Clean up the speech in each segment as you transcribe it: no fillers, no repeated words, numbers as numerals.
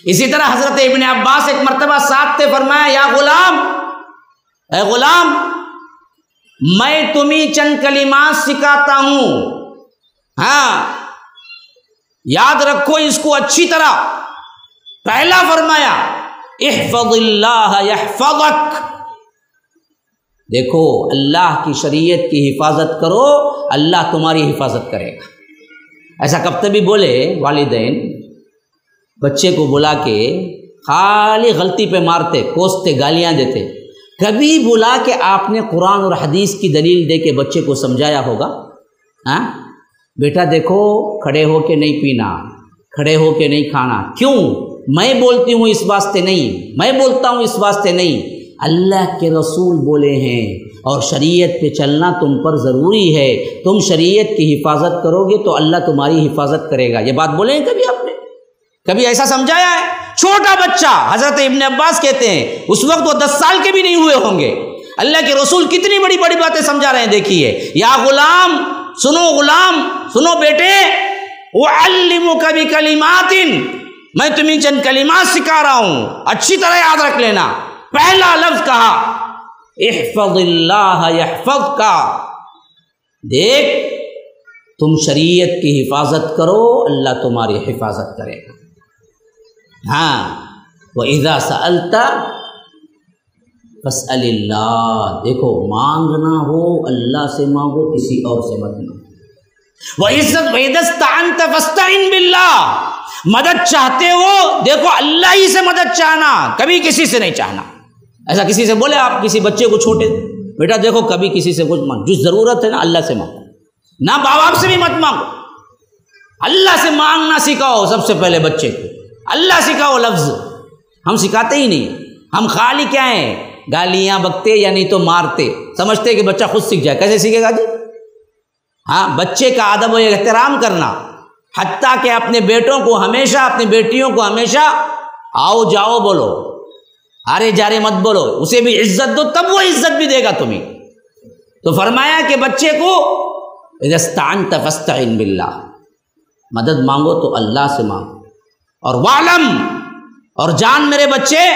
इसी तरह हजरत इब्ने अब्बास एक मर्तबा साथ थे, फरमाया या गुलाम, ए गुलाम, मैं तुम्हें चंद कलिमात सिखाता हूं, हाँ याद रखो इसको अच्छी तरह। पहला फरमाया इहफज़िल्लाह यहफ़ज़क, देखो अल्लाह की शरीयत की हिफाजत करो, अल्लाह तुम्हारी हिफाजत करेगा। ऐसा कब तभी बोले वालिदैन बच्चे को बुला के खाली गलती पे मारते, कोसते, गालियां देते, कभी बुला के आपने कुरान और हदीस की दलील दे के बच्चे को समझाया होगा? हाँ बेटा देखो, खड़े होके नहीं पीना, खड़े होके नहीं खाना। क्यों? मैं बोलती हूँ इस वास्ते नहीं, मैं बोलता हूँ इस वास्ते नहीं, अल्लाह के रसूल बोले हैं और शरीयत पे चलना तुम पर ज़रूरी है। तुम शरीयत की हिफाजत करोगे तो अल्लाह तुम्हारी हिफाजत करेगा। ये बात बोले हैं कभी आपने? कभी ऐसा समझाया है? छोटा बच्चा, हजरत इब्ने अब्बास कहते हैं उस वक्त वो 10 साल के भी नहीं हुए होंगे, अल्लाह के रसूल कितनी बड़ी बड़ी बातें समझा रहे हैं। देखिए, या गुलाम सुनो बेटे, उअल्लिमुका बिकलिमातिन, मैं तुम्हें चंद कलिमात सिखा रहा हूं, अच्छी तरह याद रख लेना। पहला लफ्ज कहा इहफज़िल्लाह यहफ़ज़का, देख तुम शरीयत की हिफाजत करो, अल्लाह तुम्हारी हिफाजत करेगा। हाँ, व इज़ा सअल्ता फस्अलिल्लाह, देखो मांगना हो अल्लाह से मांगो, किसी और से मत मांगो। व इज़स्तअनत फस्तईन बिल्लाह, मदद चाहते हो देखो अल्लाह ही से मदद चाहना, कभी किसी से नहीं चाहना। ऐसा किसी से बोले आप किसी बच्चे को छोटे, बेटा देखो कभी किसी से कुछ मांग, जो ज़रूरत है ना अल्लाह से मांगो, ना बाप बाप से भी मत मांगो, अल्लाह से मांगना सिखाओ। सबसे पहले बच्चे को अल्लाह सिखाओ लफ्ज़, हम सिखाते ही नहीं। हम खाली क्या हैं, गालियाँ बकते या नहीं तो मारते, समझते कि बच्चा खुद सीख जाए। कैसे सीखेगा जी? हाँ, बच्चे का अदब और एहतराम करना, हत्ता कि अपने बेटों को हमेशा, अपनी बेटियों को हमेशा आओ जाओ बोलो, अरे जारे मत बोलो, उसे भी इज्जत दो, तब वो इज्जत भी देगा तुम्हें। तो फरमाया कि बच्चे को इज़स्तअनत फस्तईन बिल्लाह, मदद मांगो तो अल्लाह से मांगो। और वालम, और जान मेरे बच्चे,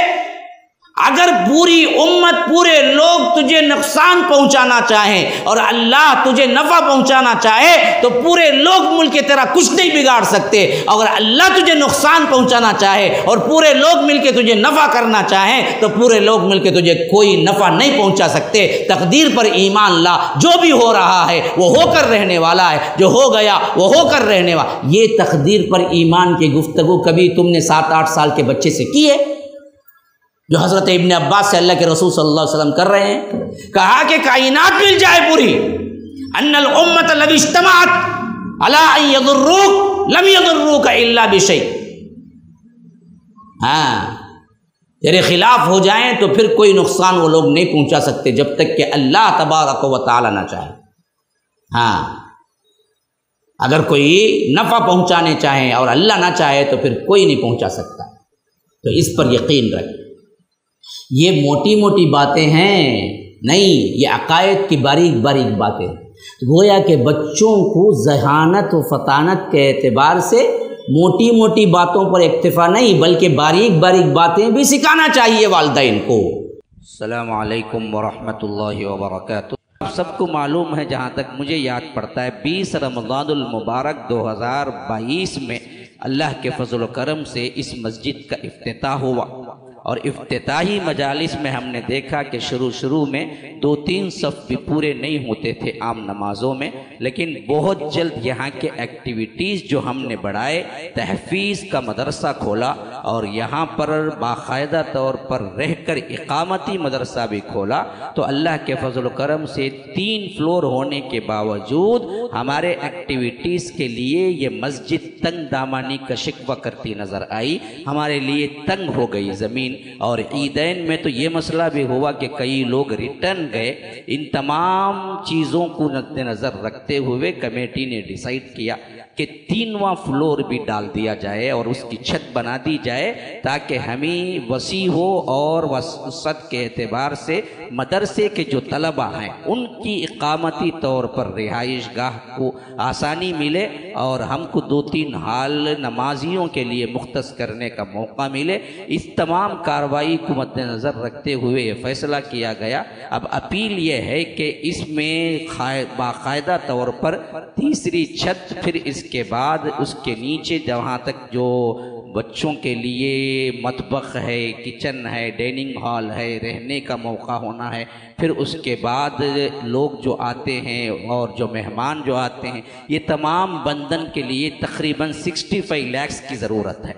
अगर पूरी उम्मत, पूरे लोग तुझे नुकसान पहुंचाना चाहें और अल्लाह तुझे नफ़ा पहुंचाना चाहे तो पूरे लोग मिलके तेरा कुछ नहीं बिगाड़ सकते। अगर अल्लाह तुझे नुकसान पहुंचाना चाहे और पूरे लोग मिलके तुझे नफ़ा करना चाहें तो पूरे लोग मिलके तुझे कोई नफ़ा नहीं पहुंचा सकते। तकदीर पर ईमान ला, जो भी हो रहा है वो होकर रहने वाला है, जो हो गया वो होकर रहने वाला। ये तकदीर पर ईमान की गुफ्तगू कभी तुमने 7-8 साल के बच्चे से की है? जो हज़रत इब्ने अब्बास से अल्लाह के रसूल सल्लल्लाहु अलैहि वसल्लम कर रहे हैं। कहा कि कायनात मिल जाए पूरी, अन्नल उम्मत लवी इज्तमाअत अला अन यदुर्रुक लम यदुर्रुक इल्ला बिशै, हाँ तेरे खिलाफ हो जाएं तो फिर कोई नुकसान वो लोग नहीं पहुंचा सकते जब तक कि अल्लाह तबारक व तआला ना चाहे। हाँ, अगर कोई नफ़ा पहुंचाने चाहे और अल्लाह ना चाहे तो फिर कोई नहीं पहुंचा सकता। तो इस पर यकीन रखें। ये मोटी मोटी बातें हैं नहीं, ये अकायद की बारीक बारीक बातें। गोया के बच्चों को ज़हानत व फतानत के एतबार से मोटी मोटी बातों पर इक्तिफा नहीं बल्कि बारीक बारीक बातें भी सिखाना चाहिए वालिदैन को। अस्सलामु अलैकुम व रहमतुल्लाहि व बरकातुहू। सबको मालूम है, जहाँ तक मुझे याद पड़ता है, 20 रमज़ानुल मुबारक 2022 में अल्लाह के फजल करम से इस मस्जिद का इफ्तिताह हुआ और इफ्तिताही मजालिस में हमने देखा कि शुरू में 2-3 सफ़ भी पूरे नहीं होते थे आम नमाज़ों में, लेकिन बहुत जल्द यहाँ के एक्टिविटीज़ जो हमने बढ़ाए, तहफ़ीज़ का मदरसा खोला और यहाँ पर बाकायदा तौर पर रहकर इकामती मदरसा भी खोला। तो अल्लाह के फजल करम से 3 फ्लोर होने के बावजूद हमारे एक्टिविटीज़ के लिए ये मस्जिद तंग दामानी का शिकवा करती नज़र आई, हमारे लिए तंग हो गई ज़मीन। और ईदैन में तो ये मसला भी हुआ कि कई लोग रिटर्न गए। इन तमाम चीज़ों को मद्देनज़र रखते हुए कमेटी ने डिसाइड किया कि 3वां फ्लोर भी डाल दिया जाए और उसकी छत बना दी जाए, ताकि हमें वसी हो और वसत के एतबार से मदरसे के जो तलबा हैं उनकी इकामती तौर पर रिहाइश गाह को आसानी मिले और हमको 2-3 हाल नमाजियों के लिए मुख्तस करने का मौका मिले। इस तमाम कार्रवाई को मद्देनज़र रखते हुए ये फैसला किया गया। अब अपील ये है कि इसमें बाकायदा तौर पर तीसरी छत, फिर इसके बाद उसके नीचे जहाँ तक जो बच्चों के लिए मतबख है, किचन है, डाइनिंग हॉल है, रहने का मौका होना है, फिर उसके बाद लोग जो आते हैं और जो मेहमान जो आते हैं, ये तमाम बंदन के लिए तकरीबन 65 लाख की ज़रूरत है।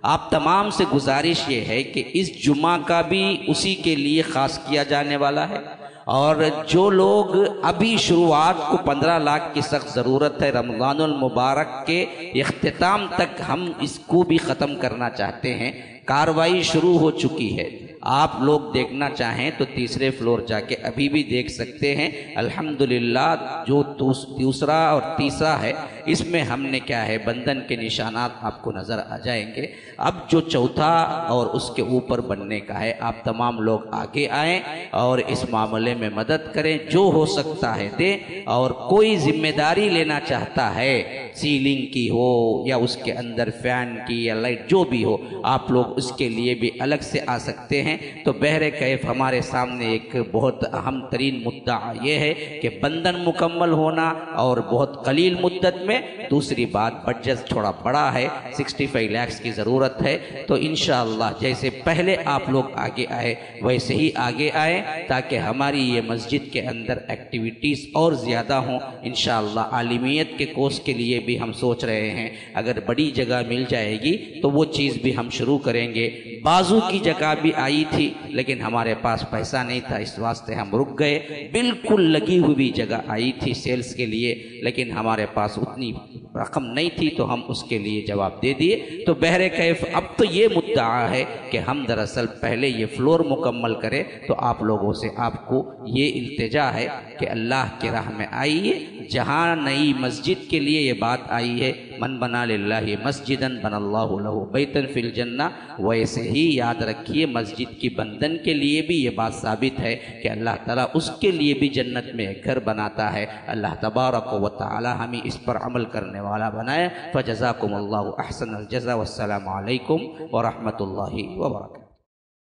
आप तमाम से गुजारिश ये है कि इस जुमा का भी उसी के लिए ख़ास किया जाने वाला है और जो लोग अभी शुरुआत को 15 लाख की सख्त ज़रूरत है, रमज़ानुल मुबारक के इख्तिताम तक हम इसको भी ख़त्म करना चाहते हैं। कार्रवाई शुरू हो चुकी है, आप लोग देखना चाहें तो तीसरे फ्लोर जाके अभी भी देख सकते हैं। अल्हम्दुलिल्लाह जो दूसरा और तीसरा है इसमें हमने क्या है बंधन के निशानात आपको नज़र आ जाएंगे। अब जो चौथा और उसके ऊपर बनने का है, आप तमाम लोग आगे आएँ और इस मामले में मदद करें, जो हो सकता है दें। और कोई जिम्मेदारी लेना चाहता है सीलिंग की हो या उसके अंदर फैन की या लाइट जो भी हो, आप लोग उसके लिए भी अलग से आ सकते हैं। तो बहरे कैफ हमारे सामने एक बहुत अहम तरीन मुद्दा ये है कि बंधन मुकम्मल होना और बहुत कलील मुद्दत में। दूसरी बात, बजट थोड़ा बड़ा है, 65 लाख की ज़रूरत है। तो इंशाअल्लाह जैसे पहले आप लोग आगे आए वैसे ही आगे आए, ताकि हमारी ये मस्जिद के अंदर एक्टिविटीज़ और ज़्यादा हों। इंशाअल्लाह आलिमियत के कोर्स के लिए भी हम सोच रहे हैं, अगर बड़ी जगह मिल जाएगी तो वो चीज़ भी हम शुरू करेंगे। बाजू की जगह भी आई थी लेकिन हमारे पास पैसा नहीं था, इस वास्ते हम रुक गए। बिल्कुल लगी हुई जगह आई थी सेल्स के लिए, लेकिन हमारे पास उतनी रकम नहीं थी तो हम उसके लिए जवाब दे दिए। तो बहरे कैफ अब तो ये मुद्दा है कि हम दरअसल पहले ये फ्लोर मुकम्मल करें। तो आप लोगों से आपको ये इल्तिजा है कि अल्लाह की राह में आइए। जहाँ नई मस्जिद के लिए ये बात आई है, मन बना लिल्लाहि मस्जिदन बनल्लाहु लहु बैतन फिल जन्ना, वैसे ही याद रखिए मस्जिद की बंधन के लिए भी ये बात साबित है कि अल्लाह ताला उसके लिए भी जन्नत में एक घर बनाता है। अल्लाह तबारक व तआला हमें इस पर अमल करने वाला बनाए। फ़जज़ाकुमुल्लाहु अहसनल जज़ा वस्सलामु अलैकुम व रहमतुल्लाहि व बरकातहू।